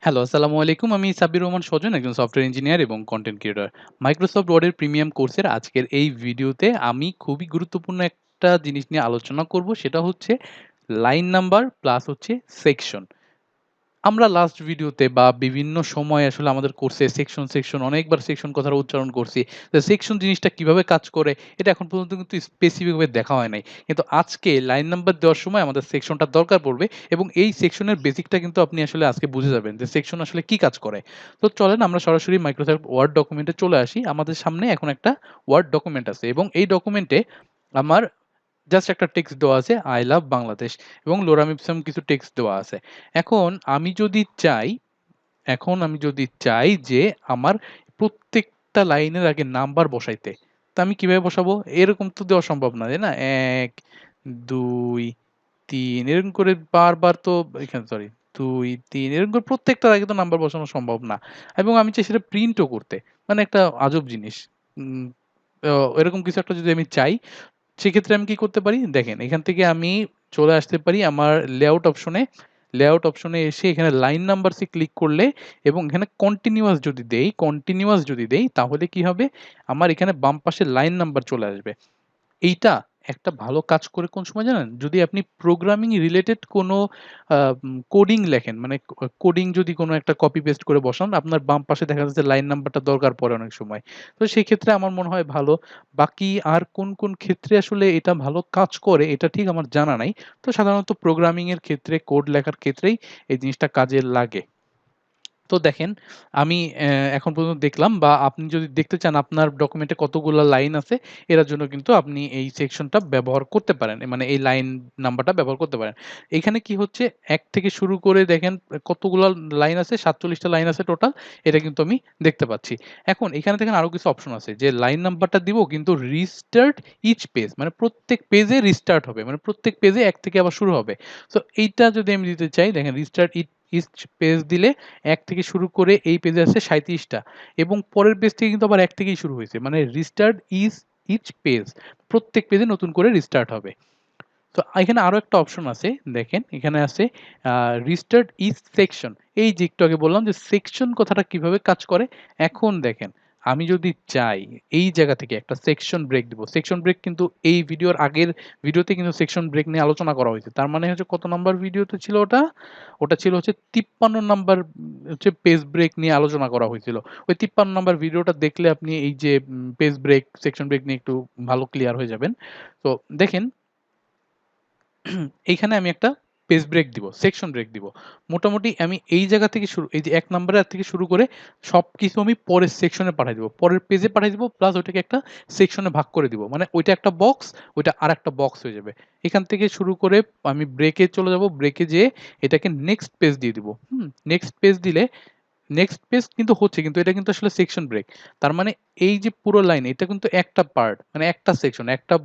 Hello, আসসালামু আলাইকুম। আমি সাব্বির রহমান সজন, একজন সফটওয়্যার ইঞ্জিনিয়ার এবং কনটেন্ট ক্রিয়েটর। মাইক্রোসফট ওয়ার্ডের প্রিমিয়াম কোর্সের আজকের এই ভিডিওতে আমি খুবই গুরুত্বপূর্ণ একটা জিনিস নিয়ে আলোচনা করব। সেটা হচ্ছে লাইন নাম্বার প্লাস হচ্ছে সেকশন। আমরা লাস্ট ভিডিওতে বা বিভিন্ন সময় আসলে আমাদের কোর্সে সেকশন অনেকবার সেকশন কথাটা উচ্চারণ করছি। তো সেকশন জিনিসটা কিভাবে কাজ করে এটা এখন পর্যন্ত কিন্তু স্পেসিফিক ভাবে দেখা হয় নাই। কিন্তু আজকে লাইন নাম্বার দেওয়ার সময় আমাদের সেকশনটা দরকার পড়বে এবং এই সেকশনের বেসিকটা কিন্তু আপনি আসলে আজকে বুঝে যাবেন যে সেকশন আসলে কি কাজ করে। তো চলেন আমরা সরাসরি মাইক্রোসফট ওয়ার্ড ডকুমেন্টে চলে আসি। আমাদের সামনে এখন একটা ওয়ার্ড ডকুমেন্ট আছে এবং এই ডকুমেন্টে আমার জাস্ট একটা টেক্সট দেওয়া আছে আই লাভ বাংলাদেশ এবং লোরাম ইপসাম কিছু টেক্সট দেওয়া আছে। এখন আমি যদি চাই যে আমার প্রত্যেকটা লাইনের আগে নাম্বার বসাইতে, তা আমি কিভাবে বসাবো? এরকম তো দেওয়া সম্ভব না, তাই না? ১, ২, ৩ এরকম করে বারবার তো এখানে সরি ২, ৩ এরকম করে প্রত্যেকটার আগে তো নাম্বার বসানো সম্ভব না। এবং আমি চাই সেটা প্রিন্টও করতে। মানে একটা আজব জিনিস। উম এরকম কিছু একটা যদি আমি চাই সেক্ষেত্রে আমি কি করতে পারি? দেখেন এখান থেকে আমি চলে আসতে পারি আমার লেআউট অপশনে এসে এখানে লাইন নাম্বারস এ ক্লিক করলে এবং এখানে কন্টিনিউয়াস যদি দেই তাহলে কি হবে? আমার এখানে বাম পাশে লাইন নাম্বার চলে আসবে। এইটা একটা ভালো কাজ করে কোন সময় জানেন? যদি আপনি প্রোগ্রামিং রিলেটেড কোনো কোডিং লেখেন, মানে কোডিং যদি কোনো একটা কপি পেস্ট করে বসান, আপনার বাম পাশে দেখা যাচ্ছে লাইন নাম্বারটা দরকার পড়ে অনেক সময়। তো সেই ক্ষেত্রে আমার মনে হয় ভালো। বাকি আর কোন ক্ষেত্রে আসলে এটা ভালো কাজ করে এটা ঠিক আমার জানা নাই। তো সাধারণত প্রোগ্রামিং এর ক্ষেত্রে, কোড লেখার ক্ষেত্রেই এই জিনিসটা কাজে লাগে। তো দেখেন আমি এখন পর্যন্ত দেখলাম বা আপনি যদি দেখতে চান আপনার ডকুমেন্টে কতগুলা লাইন আছে, এটার জন্য কিন্তু আপনি এই সেকশনটা ব্যবহার করতে পারেন। মানে এই লাইন নাম্বারটা ব্যবহার করতে পারেন। এখানে কি হচ্ছে ১ থেকে শুরু করে দেখেন কতগুলা লাইন আছে, ৪৭ টা লাইন আছে টোটাল। এটা কিন্তু আমি দেখতে পাচ্ছি। এখন এখানে দেখেন আরো কিছু অপশন আছে যে লাইন নাম্বারটা দিব কিন্তু রিস্টার্ট ইচ পেজ, মানে প্রত্যেক পেজে রিস্টার্ট হবে। মানে প্রত্যেক পেজে ১ থেকে আবার শুরু হবে। সো এইটা যদি আমি দিতে চাই, দেখেন রিস্টার্ট ইচ পেজ দিলে ১ থেকে শুরু করে এই পেজে আছে ৩৭ টা এবং পরের পেজ থেকে কিন্তু আবার ১ থেকেই শুরু হয়েছে। মানে রিস্টার্ট ইচ পেজ। প্রত্যেক পেজে নতুন করে রিস্টার্ট হবে। তো এখানে আরো একটা অপশন আছে, দেখেন এখানে আছে রিস্টার্ট ইচ সেকশন। এই যে একটু আগে বললাম যে সেকশন কথাটা কিভাবে কাজ করে। এখন দেখেন আমি যদি চাই এই জায়গা থেকে একটা সেকশন ব্রেক দিব। সেকশন ব্রেক কিন্তু এই ভিডিওর আগের ভিডিওতে কিন্তু সেকশন ব্রেক নিয়ে আলোচনা করা হয়েছে। তার মানে হচ্ছে কত নাম্বার ভিডিওতে ছিল ওটা? ওটা ছিল হচ্ছে ৫৩ নাম্বার হচ্ছে পেজ ব্রেক নিয়ে আলোচনা করা হয়েছিল। ওই ৫৩ নাম্বার ভিডিওটা দেখলে আপনি এই যে পেজ ব্রেক, সেকশন ব্রেক নিয়ে একটু ভালো ক্লিয়ার হয়ে যাবেন। তো দেখেন এইখানে আমি একটা পেজ ব্রেক দিব, সেকশন ব্রেক দিব। মোটামুটি আমি এই জায়গা থেকে শুরু, এই যে ১ নাম্বারের থেকে শুরু করে সবকিছু আমি পরের সেকশনে পাঠায় দিব। পরের পেজে পাঠায় দিব প্লাস ওইটাকে একটা সেকশনে ভাগ করে দিব। মানে ওইটা একটা বক্স, ওইটা আরেকটা বক্স হয়ে যাবে। এখান থেকে শুরু করে আমি ব্রেকে চলে যাব। ব্রেকে যেয়ে এটাকে নেক্সট পেজ দিয়ে দিব। নেক্সট পেজ দিলে নেক্সট পেজ কিন্তু হচ্ছে কিন্তু এটা কিন্তু আসলে সেকশন ব্রেক। তার মানে এই যে পুরো লাইন এটা কিন্তু একটা পার্ট, মানে একটা সেকশন, একটা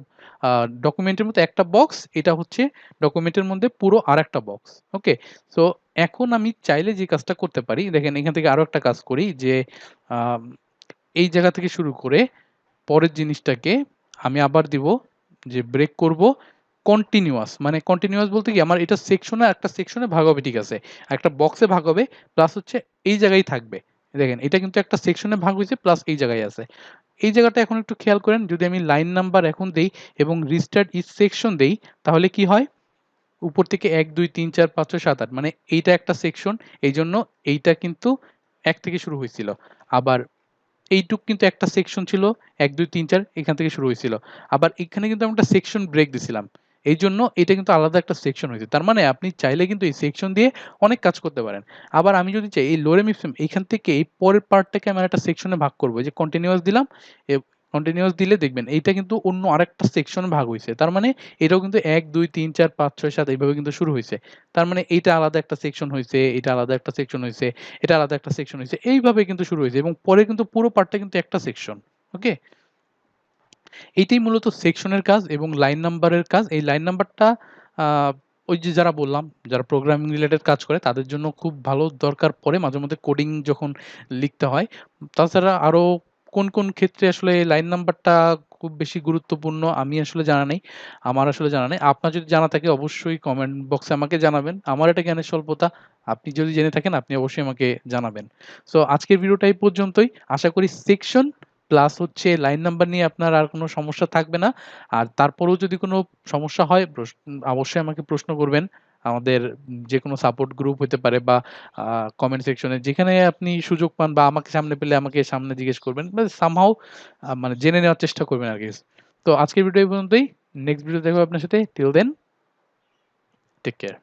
ডকুমেন্টের মতো একটা বক্স, এটা হচ্ছে ডকুমেন্টের মধ্যে পুরো আরেকটা বক্স। ওকে? সো এখন আমি চাইলে যে কাজটা করতে পারি, দেখেন এখান থেকে আরো একটা কাজ করি যে আম এই জায়গা থেকে শুরু করে পরের জিনিসটাকে আমি আবার দিব যে ব্রেক করব কন্টিনিউয়াস। মানে কন্টিনিউয়াস বলতে কি আমার এটা সেকশনে একটা সেকশনে ভাগ হবে, ঠিক আছে। একটা বক্সে ভাগ হবে প্লাস হচ্ছে এই জায়গায় থাকবে। দেখেন এটা কিন্তু একটা সেকশনে ভাগ হইছে প্লাস এই জায়গায় আছে। এই জায়গাটা এখন একটু খেয়াল করেন, যদি আমি লাইন নাম্বার এখন দেই এবং রিস্টার্ট ইচ সেকশন দেই তাহলে কি হয়? উপর থেকে ১, ২, ৩, ৪, ৫, ৬, ৭, ৮ মানে এইটা একটা সেকশন। এইজন্য এইটা কিন্তু ১ থেকে শুরু হইছিল। আবার এইটুক কিন্তু একটা সেকশন ছিল ১, ২, ৩, ৪ এখান থেকে শুরু হয়েছিল। আবার এখানে কিন্তু আমি একটা সেকশন ব্রেক দিছিলাম। এইজন্য এটা কিন্তু আলাদা একটা সেকশন হয়েছে। তার মানে আপনি চাইলে কিন্তু এই সেকশন দিয়ে অনেক কাজ করতে পারেন। আবার আমি যদি চাই এই লোরেম ইপসম এইখান থেকে এই পরের পার্টটাকে আমি আরেকটা সেকশনে ভাগ করব। এই যে কন্টিনিউয়াস দিলাম, এ কন্টিনিউয়াস দিলে দেখবেন এইটা কিন্তু অন্য আরেকটা সেকশনে ভাগ হইছে। তার মানে এটাও কিন্তু ১, ২, ৩, ৪, ৫, ৬, ৭ এইভাবে কিন্তু শুরু হইছে। তার মানে এইটা আলাদা একটা সেকশন হইছে, এটা আলাদা একটা সেকশন হইছে, এটা আলাদা একটা সেকশন হইছে। এইভাবে কিন্তু শুরু হয়েছে এবং পরে কিন্তু পুরো পার্টটা কিন্তু একটা সেকশন। ওকে? এইটাই মূলত সেকশনের কাজ এবং লাইন নাম্বারের কাজ। এই লাইন নাম্বারটা আ ওই যে যারা বললাম, যারা প্রোগ্রামিং রিলেটেড কাজ করে তাদের জন্য খুব ভালো দরকার পড়ে মাঝেমধ্যে কোডিং যখন লিখতে হয়। তাছাড়া আরো কোন ক্ষেত্রে আসলে লাইন নাম্বারটা খুব বেশি গুরুত্বপূর্ণ আমি আসলে জানা নেই। আমার আসলে জানা নেই। আপনার যদি জানা থাকে অবশ্যই কমেন্ট বক্সে আমাকে জানাবেন। আমার এটা জ্ঞানের স্বল্পতা। আপনি যদি জেনে থাকেন আপনি অবশ্যই আমাকে জানাবেন। সো আজকের ভিডিওটা এই পর্যন্তই। আশা করি সেকশন প্লাস হচ্ছে লাইন নাম্বার নিয়ে আপনার আর কোনো সমস্যা থাকবে না। আর তারপরেও যদি কোনো সমস্যা হয় অবশ্যই আমাকে প্রশ্ন করবেন। আমাদের যেকোনো সাপোর্ট গ্রুপ হতে পারে বা কমেন্ট সেকশনে যেখানে আপনি সুযোগ পান বা আমাকে সামনে পেলে আমাকে সামনে জিজ্ঞেস করবেন। বা সামহাউ মানে জেনে নেওয়ার চেষ্টা করবেন আরকি। তো আজকের ভিডিও এই পর্যন্তই। নেক্সট ভিডিও দেখা হবে আপনার সাথে। Till then take care.